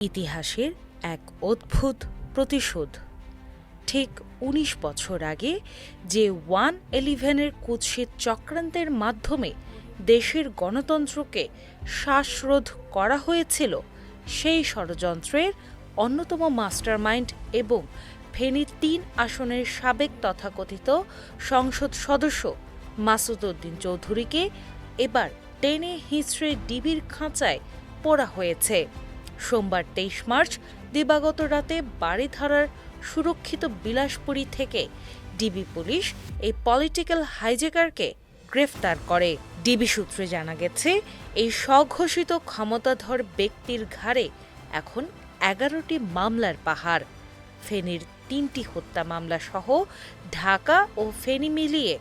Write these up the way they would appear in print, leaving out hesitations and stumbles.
ইতিহাসের এক অদ্ভুত প্রতিশোধ। ঠিক ১৯ বছর আগে যে 1-11-এর কুৎসিত চক্রান্তের মাধ্যমে দেশের গণতন্ত্রকে শ্বাসরোধ করা হয়েছিল, সেই ষড়যন্ত্রের অন্যতম মাস্টারমাইন্ড এবং ফেনীর ৩ আসনের সাবেক তথাকথিত সংসদ সদস্য মাসুদ উদ্দিন চৌধুরীকে এবার টেনে হিঁচড়ে ডিবির খাঁচায় পোড়া হয়েছে। সোমবার ২৩ মার্চ দিবাগত রাতে বারিধারার সুরক্ষিত বিলাসপুরী থেকে ডিবি পুলিশ এই পলিটিক্যাল হাইজ্যাকারকে গ্রেফতার করে। ডিবি সূত্রে জানা গেছে, এই স্বঘোষিত ক্ষমতাধর ব্যক্তির ঘাড়ে এখন ১১টি মামলার পাহাড়। ফেনীর ৩টি হত্যা মামলা সহ ঢাকা ও ফেনী মিলিয়ে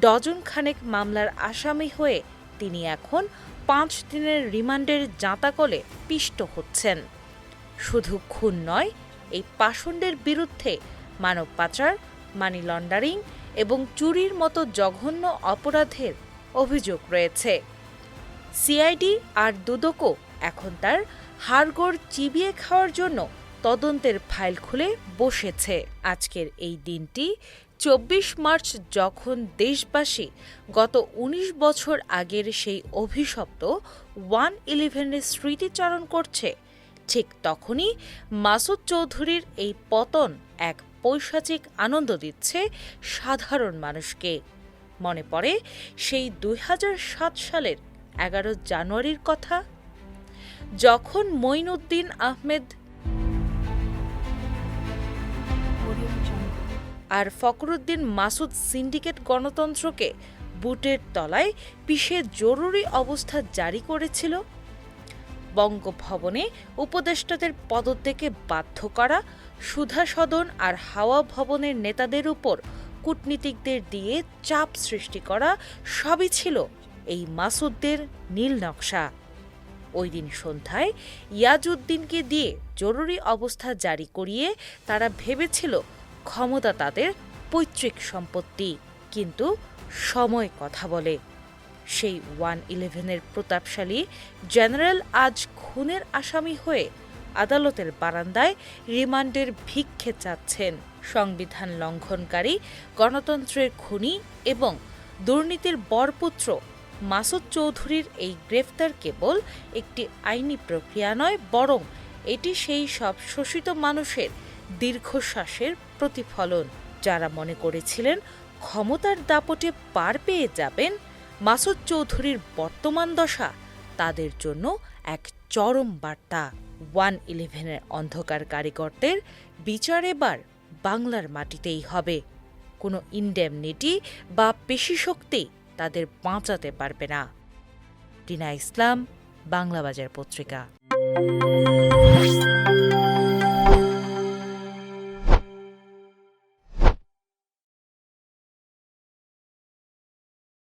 ডজন খানেক মামলার আসামি হয়ে তিনি এখন ৫ দিনের রিমান্ডের জাঁতাকলে পিষ্ট হচ্ছেন। শুধু খুন নয়, এই পাষণ্ডের বিরুদ্ধে মানব পাচার, মানি লন্ডারিং এবং চুরির মতো জঘন্য অপরাধের অভিযোগ রয়েছে। সিআইডি আর দুদকও এখন তার হাড়গোড় চিবিয়ে খাওয়ার জন্য তদন্তের ফাইল খুলে বসেছে। আজকের এই দিনটি ২৪ মার্চ, যখন দেশবাসী গত ১৯ বছর আগের সেই অভিশপ্ত 1-11-এর স্মৃতিচারণ করছে, ঠিক তখনই মাসুদ চৌধুরীর এই পতন এক পৈশাচিক আনন্দ দিচ্ছে সাধারণ মানুষকে। মনে পড়ে সেই ২০০৭ সালের ১১ জানুয়ারির কথা, যখন মঈনুদ্দিন আহমেদ আর ফখরুদ্দিন মাসুদ সিন্ডিকেট গণতন্ত্রকে বুটের তলায় পিষে জরুরি অবস্থা জারি করেছিল। বঙ্গভবনে উপদেষ্টাদের পদত্যাগে বাধ্য করা, সুধা সদন আর হাওয়া ভবনের নেতাদের উপর কূটনীতিকদের দিয়ে চাপ সৃষ্টি করা, সবই ছিল এই মাসুদদের নীল নকশা। ওই দিন সন্ধ্যায় ইয়াজউদ্দিনকে দিয়ে জরুরি অবস্থা জারি করিয়ে তারা ভেবেছিল ক্ষমতা তাদের পৈতৃক সম্পত্তি। কিন্তু সময় কথা বলে। সেই 1-11-এর প্রতাপশালী জেনারেল আজ খুনের আসামি হয়ে আদালতের বারান্দায় রিমান্ডের ভিক্ষে চাচ্ছেন। সংবিধান লঙ্ঘনকারী, গণতন্ত্রের খুনি এবং দুর্নীতির বরপুত্র মাসুদ চৌধুরীর এই গ্রেফতার কেবল একটি আইনি প্রক্রিয়া নয়, বরং এটি সেই সব শোষিত মানুষের দীর্ঘশ্বাসের প্রতিফলন, যারা মনে করেছিলেন ক্ষমতার দাপটে পার পেয়ে যাবেন। মাসুদ চৌধুরীর বর্তমান দশা তাদের জন্য এক চরম বার্তা। 1-11-এর অন্ধকার কারিগরদের বিচার এবার বাংলার মাটিতেই হবে। কোনো ইনডেমনিটি বা পেশিশক্তি তাদের বাঁচাতে পারবে না। টিনা ইসলাম, বাংলাবাজার পত্রিকা।